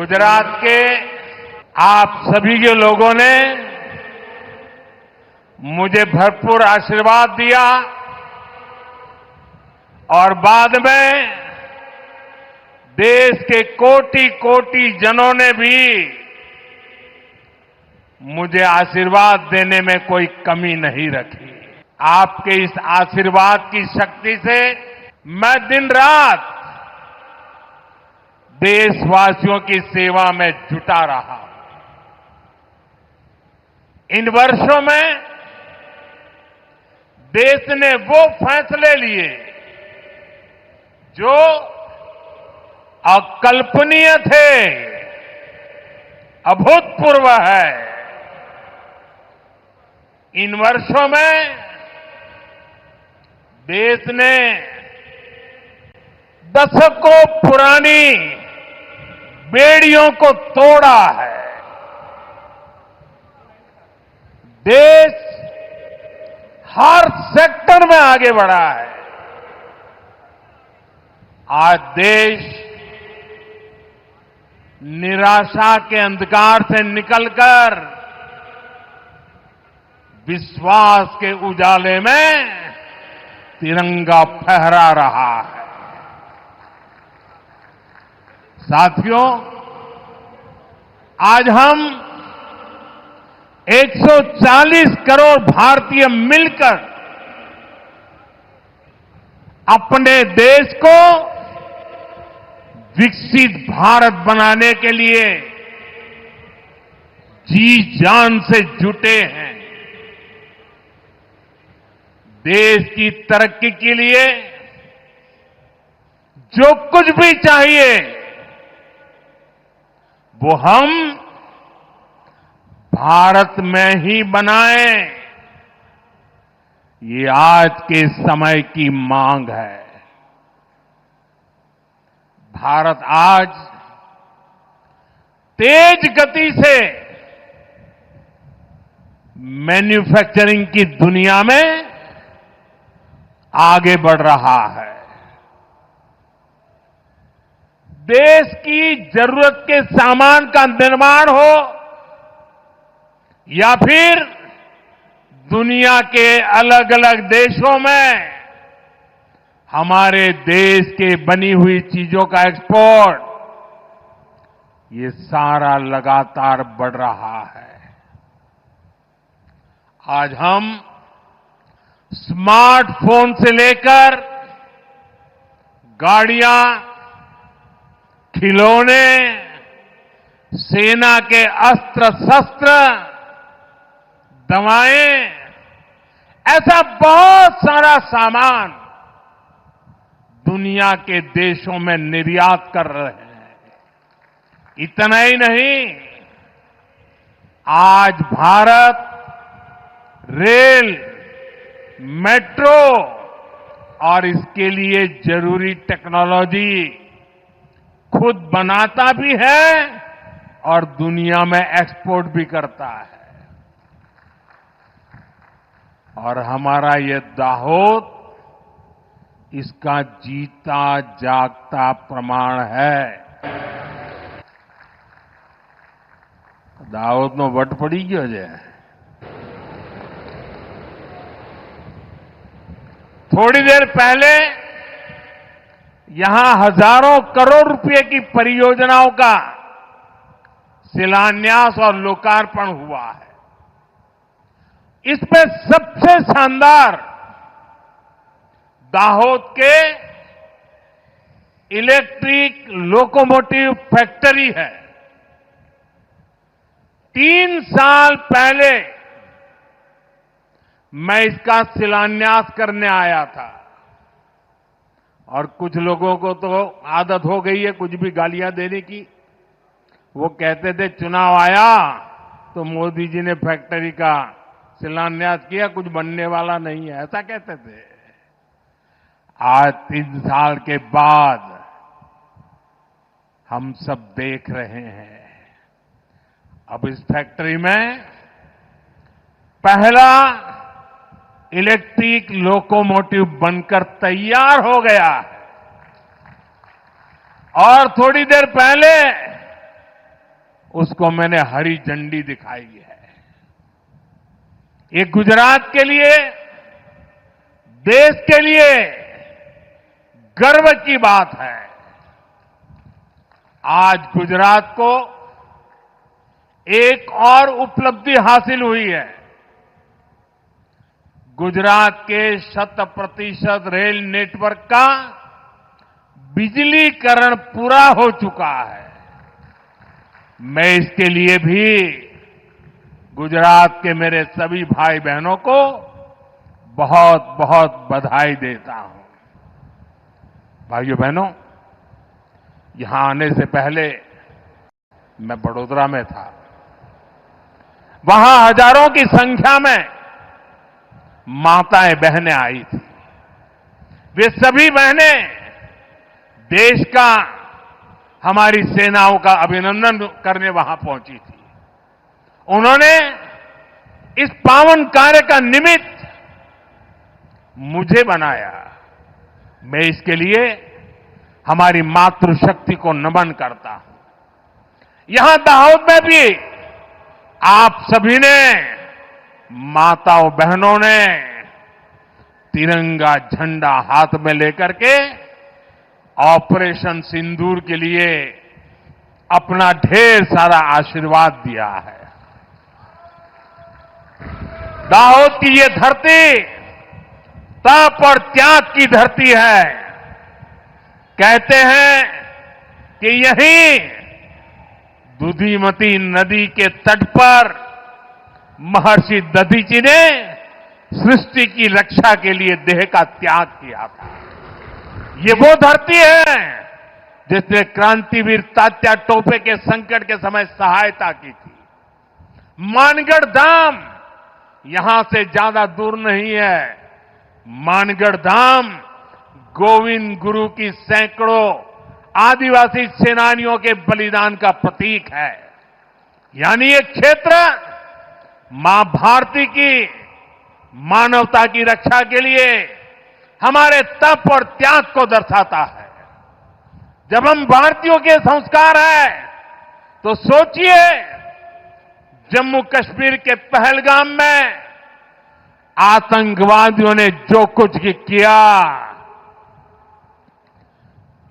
गुजरात के आप सभी के लोगों ने मुझे भरपूर आशीर्वाद दिया और बाद में देश के कोटि कोटि जनों ने भी मुझे आशीर्वाद देने में कोई कमी नहीं रखी। आपके इस आशीर्वाद की शक्ति से मैं दिन रात देशवासियों की सेवा में जुटा रहा हूं। इन वर्षों में देश ने वो फैसले लिए जो अकल्पनीय थे, अभूतपूर्व है। इन वर्षों में देश ने दशकों पुरानी बेड़ियों को तोड़ा है। देश हर सेक्टर में आगे बढ़ा है। आज देश निराशा के अंधकार से निकलकर विश्वास के उजाले में तिरंगा फहरा रहा है। साथियों, आज हम 140 करोड़ भारतीय मिलकर अपने देश को विकसित भारत बनाने के लिए जी जान से जुटे हैं। देश की तरक्की के लिए जो कुछ भी चाहिए वो हम भारत में ही बनाएं, ये आज के समय की मांग है। भारत आज तेज गति से मैन्युफैक्चरिंग की दुनिया में आगे बढ़ रहा है। देश की जरूरत के सामान का निर्माण हो या फिर दुनिया के अलग अलग देशों में हमारे देश के बनी हुई चीजों का एक्सपोर्ट, ये सारा लगातार बढ़ रहा है। आज हम स्मार्टफोन से लेकर गाड़ियां, खिलौने, सेना के अस्त्र शस्त्र, दवाएं, ऐसा बहुत सारा सामान दुनिया के देशों में निर्यात कर रहे हैं। इतना ही नहीं, आज भारत रेल, मेट्रो और इसके लिए जरूरी टेक्नोलॉजी खुद बनाता भी है और दुनिया में एक्सपोर्ट भी करता है। और हमारा ये दाहोद इसका जीता जागता प्रमाण है। दाहोद नो वट पड़ी गयो છે। थोड़ी देर पहले यहां हजारों करोड़ रुपए की परियोजनाओं का शिलान्यास और लोकार्पण हुआ है। इसमें सबसे शानदार दाहोद के इलेक्ट्रिक लोकोमोटिव फैक्ट्री है। 3 साल पहले मैं इसका शिलान्यास करने आया था और कुछ लोगों को तो आदत हो गई है कुछ भी गालियां देने की। वो कहते थे चुनाव आया तो मोदी जी ने फैक्ट्री का शिलान्यास किया, कुछ बनने वाला नहीं है, ऐसा कहते थे। आज 3 साल के बाद हम सब देख रहे हैं, अब इस फैक्ट्री में पहला इलेक्ट्रिक लोकोमोटिव बनकर तैयार हो गया है और थोड़ी देर पहले उसको मैंने हरी झंडी दिखाई है। ये गुजरात के लिए, देश के लिए गर्व की बात है। आज गुजरात को एक और उपलब्धि हासिल हुई है। गुजरात के 100% रेल नेटवर्क का बिजलीकरण पूरा हो चुका है। मैं इसके लिए भी गुजरात के मेरे सभी भाई बहनों को बहुत बहुत बधाई देता हूं। भाइयों बहनों, यहां आने से पहले मैं बड़ोदरा में था। वहां हजारों की संख्या में माताएं बहनें आई थी। वे सभी बहनें देश का, हमारी सेनाओं का अभिनंदन करने वहां पहुंची थी। उन्होंने इस पावन कार्य का निमित्त मुझे बनाया। मैं इसके लिए हमारी मातृशक्ति को नमन करता हूं। यहां दाहोद में भी आप सभी ने, माताओं बहनों ने तिरंगा झंडा हाथ में लेकर के ऑपरेशन सिंदूर के लिए अपना ढेर सारा आशीर्वाद दिया है। दाहोद की ये धरती तप और त्याग की धरती है। कहते हैं कि यहीं दुधिमती नदी के तट पर महर्षि दधीची ने सृष्टि की रक्षा के लिए देह का त्याग किया था। ये वो धरती है जिसने क्रांतिवीर तात्या टोपे के संकट के समय सहायता की थी। मानगढ़ धाम यहां से ज्यादा दूर नहीं है। मानगढ़ धाम गोविंद गुरु की सैकड़ों आदिवासी सेनानियों के बलिदान का प्रतीक है। यानी ये क्षेत्र मां भारती की मानवता की रक्षा के लिए हमारे तप और त्याग को दर्शाता है। जब हम भारतीयों के संस्कार हैं तो सोचिए, जम्मू कश्मीर के पहलगाम में आतंकवादियों ने जो कुछ किया,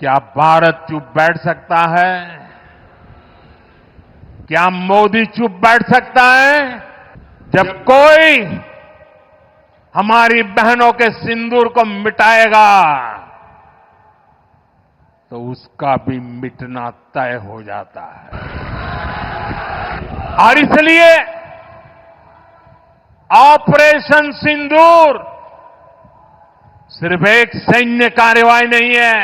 क्या भारत चुप बैठ सकता है? क्या मोदी चुप बैठ सकता है? जब कोई हमारी बहनों के सिंदूर को मिटाएगा तो उसका भी मिटना तय हो जाता है। और इसलिए ऑपरेशन सिंदूर सिर्फ एक सैन्य कार्रवाई नहीं है।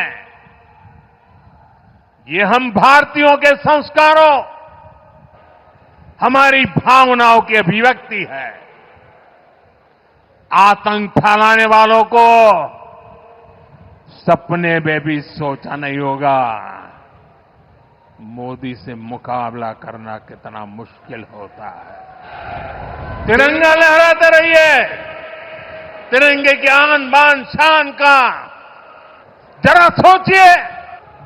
ये हम भारतीयों के संस्कारों, हमारी भावनाओं की अभिव्यक्ति है। आतंक फैलाने वालों को सपने में भी सोचा नहीं होगा मोदी से मुकाबला करना कितना मुश्किल होता है। तिरंगा लहराते रहिए, तिरंगे की आन बान शान का। जरा सोचिए,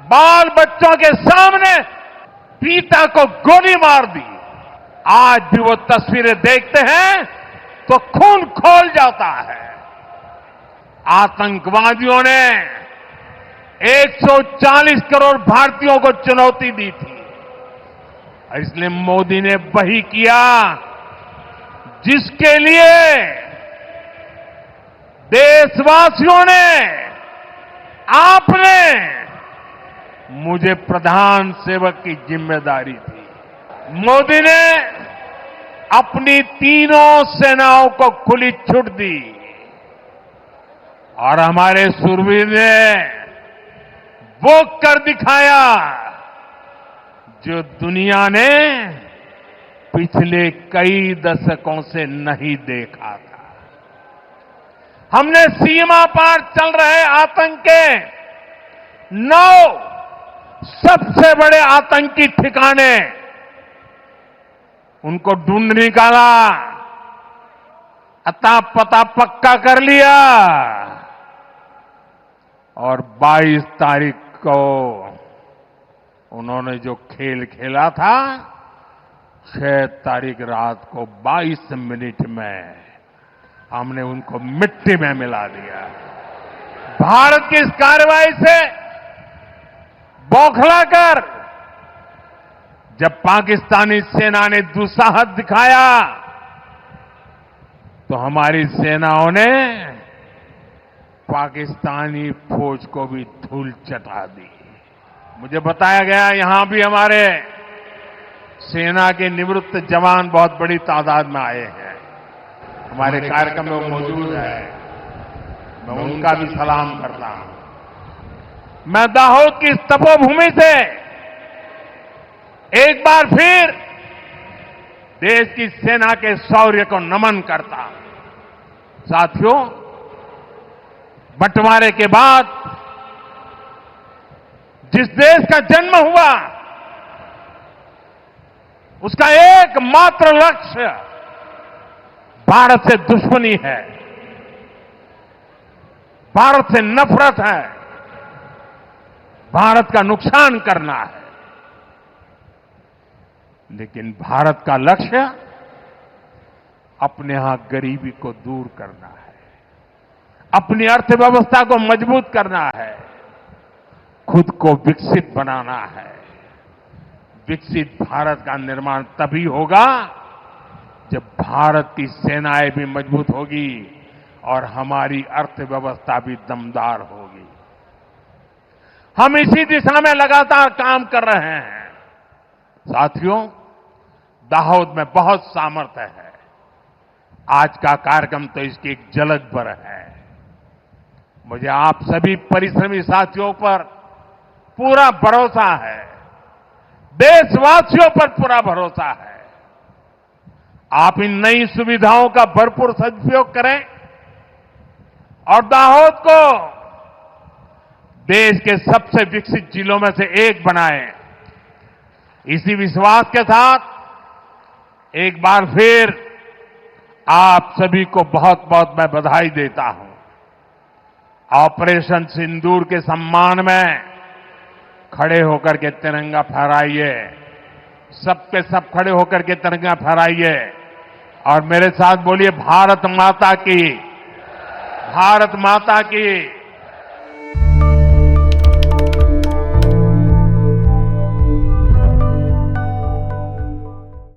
बाल बच्चों के सामने पिता को गोली मार दी। आज भी वो तस्वीरें देखते हैं तो खून खौल जाता है। आतंकवादियों ने 140 करोड़ भारतीयों को चुनौती दी थी। इसलिए मोदी ने वही किया जिसके लिए देशवासियों ने, आपने मुझे प्रधान सेवक की जिम्मेदारी दी। मोदी ने अपनी तीनों सेनाओं को खुली छूट दी और हमारे शूरवीर ने वो कर दिखाया जो दुनिया ने पिछले कई दशकों से नहीं देखा था। हमने सीमा पार चल रहे आतंक के 9 सबसे बड़े आतंकी ठिकाने, उनको ढूंढ निकाला, अता पता पक्का कर लिया और 22 तारीख को उन्होंने जो खेल खेला था 6 तारीख रात को 22 मिनट में हमने उनको मिट्टी में मिला दिया। भारत की इस कार्रवाई से बौखलाकर जब पाकिस्तानी सेना ने दुस्साहस दिखाया तो हमारी सेनाओं ने पाकिस्तानी फौज को भी धूल चटा दी। मुझे बताया गया यहां भी हमारे सेना के निवृत्त जवान बहुत बड़ी तादाद में आए हैं, हमारे कार्यक्रम में मौजूद है। मैं उनका भी सलाम करता हूं। मैं दाहोद की इस तपोभूमि से एक बार फिर देश की सेना के शौर्य को नमन करता हूं। साथियों, बंटवारे के बाद जिस देश का जन्म हुआ उसका एकमात्र लक्ष्य भारत से दुश्मनी है, भारत से नफरत है, भारत का नुकसान करना है। लेकिन भारत का लक्ष्य अपने यहां गरीबी को दूर करना है, अपनी अर्थव्यवस्था को मजबूत करना है, खुद को विकसित बनाना है। विकसित भारत का निर्माण तभी होगा जब भारत की सेनाएं भी मजबूत होगी और हमारी अर्थव्यवस्था भी दमदार होगी। हम इसी दिशा में लगातार काम कर रहे हैं। साथियों, दाहोद में बहुत सामर्थ्य है। आज का कार्यक्रम तो इसकी एक झलक भर है। मुझे आप सभी परिश्रमी साथियों पर पूरा भरोसा है, देशवासियों पर पूरा भरोसा है। आप इन नई सुविधाओं का भरपूर सदुपयोग करें और दाहोद को देश के सबसे विकसित जिलों में से एक बनाएं। इसी विश्वास के साथ एक बार फिर आप सभी को बहुत बहुत मैं बधाई देता हूं। ऑपरेशन सिंदूर के सम्मान में खड़े होकर के तिरंगा फहराइए, सबके सब खड़े होकर के तिरंगा फहराइए और मेरे साथ बोलिए, भारत माता की, भारत माता की।